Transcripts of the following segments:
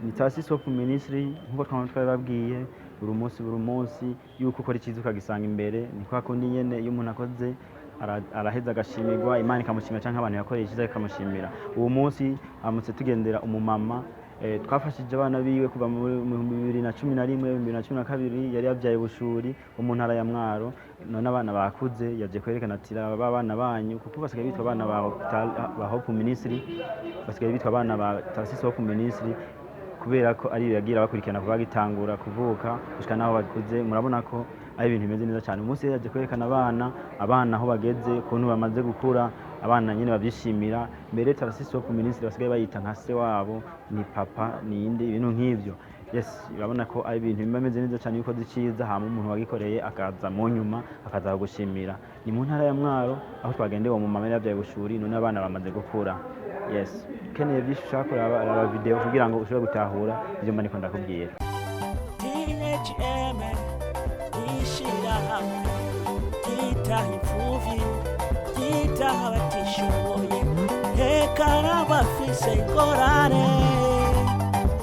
ni Tarcisse Hope Ministry nkuko twababwiye buri munsi yuko ukora icyiza ukagisanga imbere ni kwa kundi nyene iyo umuntu akoze araheza agashimirwa Imana ikamushimira canke abantu yakoreye icyiza ikamushimira. Uwo munsi amutse tugendera umumama twafashije abana biwe kuva mu 2011 2012 yari yavyaye Bushuri mu ntara ya Mwaro, none abana bakuze yaje kwerekana ati aba bana banyu kuko basigaye bitwa abana ba Hope Ministry, basigaye bitwa abana ba Tarcisse Hope Ministry kubera ko ari yagira bakurikirana kuva gitangura kuvuka gushika naho bakuze. Murabona ko ari ibintu bimeze neza cyane. Umunsi yaje kwerekana abana aho bageze kuntu bamaze gukura, abana nyine babyishimira. Mbere Tarcisse Hope Ministry basigaye bayita nka se wabo, ni papa ni indi ibintu nk'ivyo. Yes, urabona ko ari ibintu bimeze neza cyane yuko ziciza hama umuntu wagikoreye akaza mu nyuma akaza gushimira. Ni mu ntara ya Mwaro aho twagendeye mu mama yabyaye Bushuri, none abana bamaze gukura. Yes, keneye byishusha ko aba video kugira ngo ushobore gutahura ibyo mba niko ndakubwira. THM ishira kita imfuvi kita abatishoboye hekara bafise korare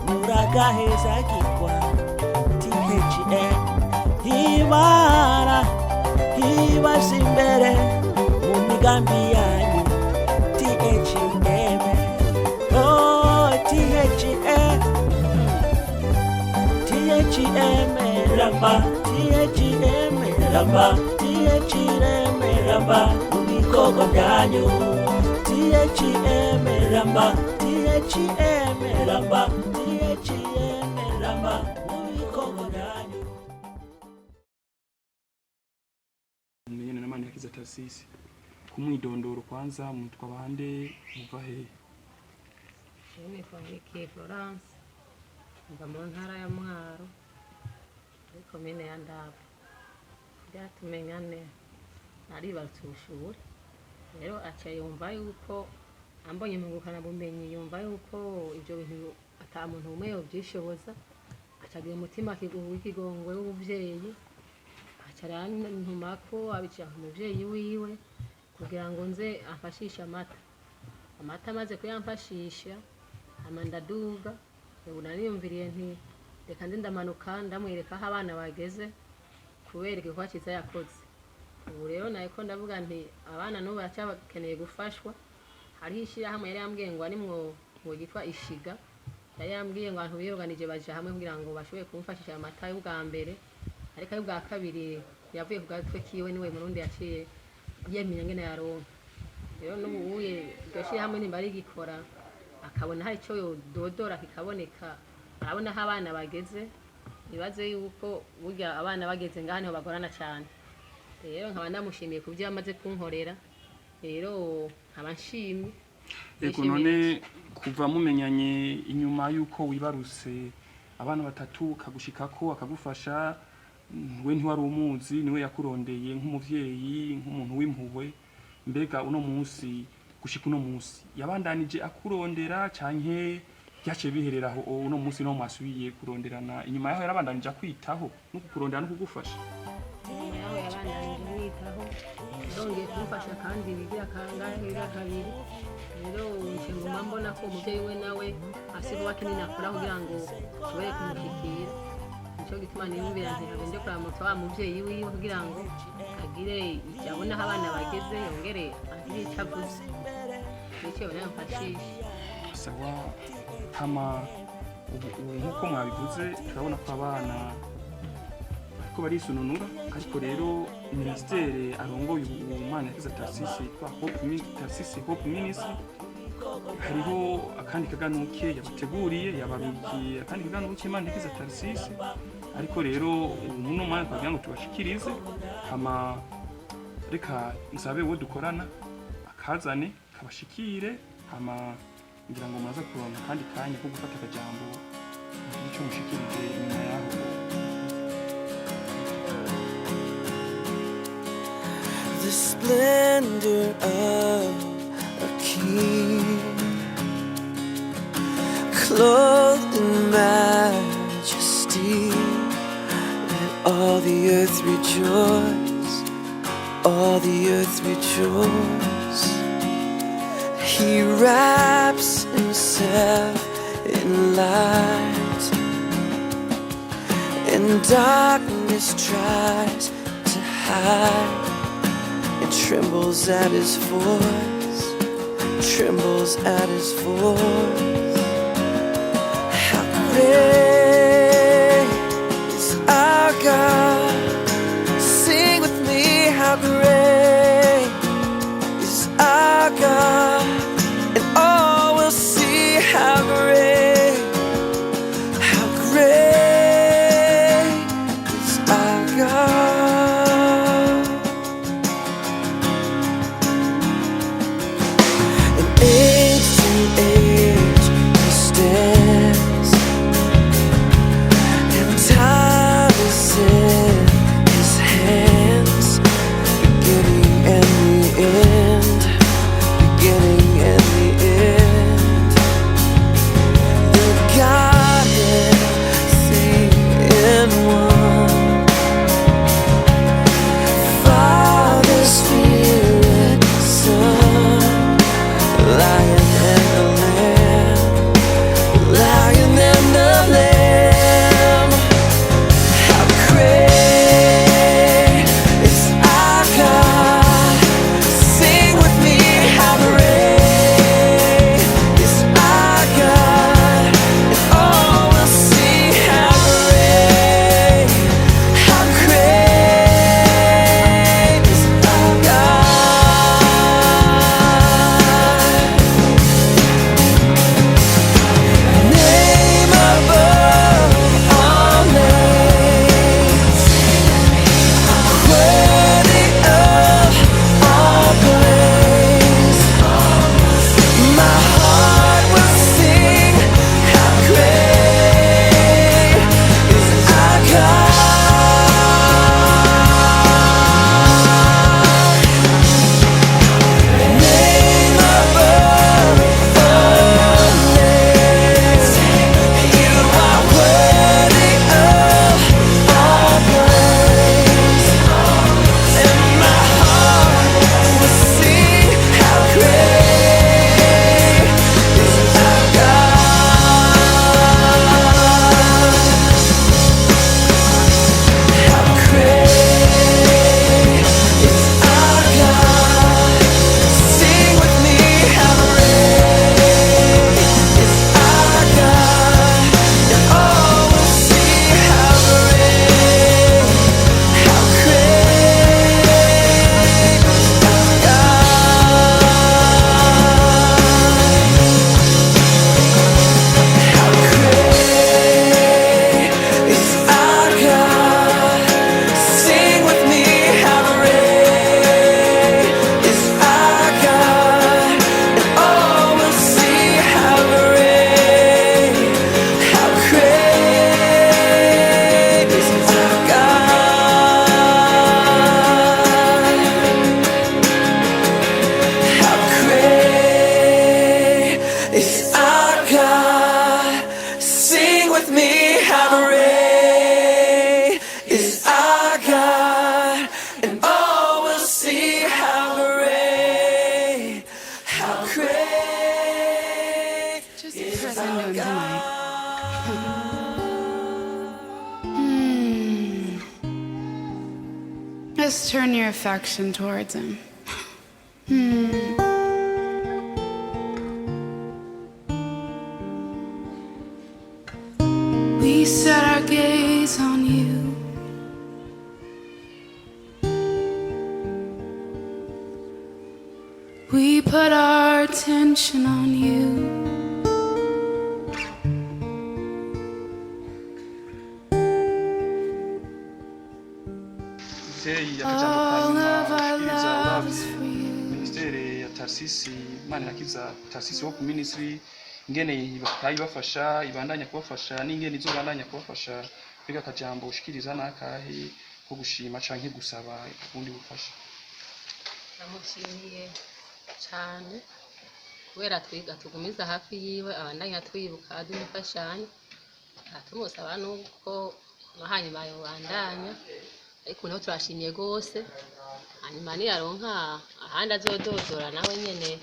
muragaheza gikwa. THM hibara hibaza imbere mu migambi yanyu. THM THM ramba THM ramba THM ramba ibikorwa byanyu. THM ramba THM ramba THM ramba ibikorwa byanyu. Mmenyana na Manirakiza Tarcisse kumwidondoro kwanza mutwa bande muva he? Ni Fonike Florence mva mu ntara ya Mwaro muri komine ya Ndaba. Byatumenyane naribarutse Bushuri, rero aca yumva yuko ambonye mungukana bumenyi, yumva yuko ibyo bintu ata muntu umwe yobyishoboza, acagira umutima w'ikigongwe w'ubuvyeyi, aca arantuma ko abica umuvyeyi wiwe kugira ngo nze amfashishe amata amaze kuyamfashisha amandaduga. Ubu nariyumviriye nti reka nze ndamanuka ndamwereka aho abana bageze kubera igikorwa cyiza yakoze. Ubu rero nayiko ndavuga nti abana n'ubu baracyakeneye gufashwa. Hari ishyirahamwe yari yambwiye ngo arimwo ngo gitwa Ishiga, yari yambwiye ngo abantu biyoganije baje hamwe kugira ngo bashoboye kumfashisha amata y'ubwa mbere, ariko y'ubwa kabiri yavuye ku gatwe kiwe niwe Murundi yaciye yemenya ngene yaronka. Rero n'ubu iryo shyirahamwe nimbari gikora akabona hari icyo yododora kikaboneka, arabona aho abana bageze. Ibaze yuko burya abana bageze ngaha niho bagorana cyane. Rero nkaba ndamushimiye ku byo yamaze kunkorera, rero nkaba nshimye. Ego none kuva mumenyanye inyuma yuko wibaruse abana batatu kagushikako akagufasha, we ntiwari umuzi, niwe yakurondeye nk'umuvyeyi nk'umuntu w'impuhwe. Mbega uno munsi gushika uno munsi yabandanije akurondera canke yace bihereraho uno munsi no mwasubiye kuronderana? Inyuma yaho yarabandanije akwitaho no kukurondera no kugufasha? Yaho yabandanije mwitaho ndongeye kumfasha kandi bigira kangahe kabiri. Rero nshinguma mbona ko umuvyeyi we nawe asiba wakinini akora kugira ngo ashobore kumushikira. Nico gituma niyumvira nti nje kuramutsa wa muvyeyi wiwe kugira ngo agire yabona aho abana bageze yongere agire icyo avuze. Nico banamfashisha. Sawa hama nkuko mwabivuze turabona ko abana ko barisununura, ariko rero ministere arongoye Manirakiza Tarcisse twa Tarcisse Hope Ministry hariho akandi kaganuke yabateguriye yabarukiye akandi kaganuke Manirakiza Tarcisse, ariko rero muno mwana twagira ngo tubashikirize. Hama reka nsabe wo dukorana akazane kabashikire, hama ngira ngo maza kuronka kandi kanya ko gufata akajambo icyo mushikirije nyuma yaho. The splendor of a king, clothed in majesty, let all the earth rejoice, all the earth rejoice. He wraps himself in light when darkness tries to hide, it trembles at his voice, trembles at his voice. How great is our God? Sing with me, how great is our God, and all will see how great, how great is our God. And age to age he stands, and time is in his hands, beginning and the end, beginning and the end. The Godhead, three in one, Father, Spirit, Son, Lion and the Lamb, Lion and the Lamb. How great is our God? Sing with me, how great is our God, and all will see how great is our God. Name above all names, worthy of all praise. My heart will sing, how great is our God. Name above all names, you are worthy of all praise. And my heart will sing, how great is our God. How great is our God? Sing with me, how great is our God, and all will see how great is our God. How great is our God? Sing with me, how great is our God, and all will see how great is our God. How great is our God? Sing with me, how great is our God, and all will see how great Just is press our into him tonight. Just turn your affection towards him. We set our gaze on you. We put our attention on you. muvyeyi All yakajambo of ka our nyuma ushikiriza love uravye is for you. minisiteri ya tarsisi manirakiza tarsisi wo ku minisitiri ingene ibafasha ibandanya kubafasha n'ingene izobandanya kubafasha. Kwiga akajambo ushikiriza n'akahe ko gushima canke gusaba ubundi bufasha? ndamushimiye cyane kubera twiga tugumiza hafi yiwe, abandanya twibuka aduha imfashanyo, tumusaba nuko no hanyuma yobandanya, ariko naho turashimiye rwose. Hanyuma niyaronka ahandi azododora nawe nyene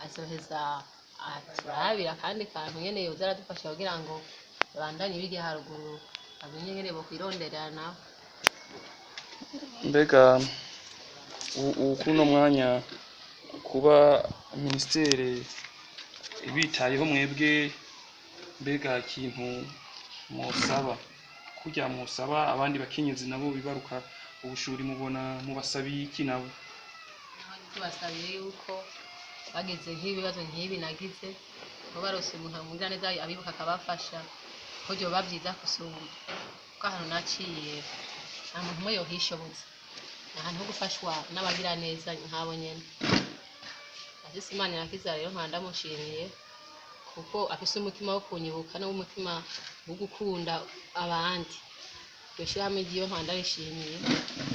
azoheza turabira akandi kantu nyene yoza aradufasha kugira ngo babandanye biga haruguru amenye nyene bokwironderera nawe. mbega kuno mwanya kuba ministere ibitayeho mwebwe, mbega ikintu musaba kurya musaba abandi bakenyezi nabo bibaruka ubushuri mubona mubasabiye iki nabo? Tubasabiye yuko bageze nk'ibibazo nk'ibi nagize ngo barose umuntu amubwira neza abibuka akabafasha ko byoba byiza gusumba kuko ahantu naciye nta muntu umwe yohishobotse, ahantu ho gufashwa n'abagira neza nk'abo nyene. Afise Imana irakiza rero nkaba ndamushimiye kuko afise umutima wo kunyibuka n'umutima wo gukunda abandi. Iryo shirahamwe ryiwe nkaba ndarishimiye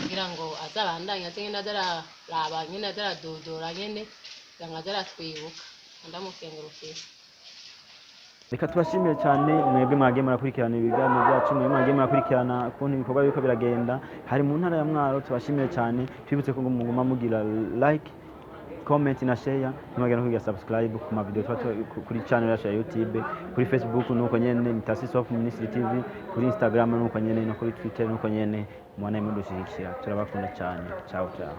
kugira ngo azabandanye aze nyene azararaba nyene azaradodora nyene kugira ngo azaratwibuka, ndamukengurukiye. Reka tubashimire cyane mwebwe mwagiye murakurikirana ibiganiro byacu, mwebwe mwagiye murakurikirana ukuntu ibikorwa biriko biragenda hari mu ntara ya Mwaro. Tubashimiye cyane, twibutse ko muguma mugira like, comment na share, nimugenda kugira subscribe ku ma video kuri channel yacu ya YouTube, kuri Facebook nuko nyene Mitasi Soft Ministry TV, kuri Instagram nuko nyene no kuri Twitter nuko nyene mwana imudushigikira. Turabakunda cyane. Ciao ciao.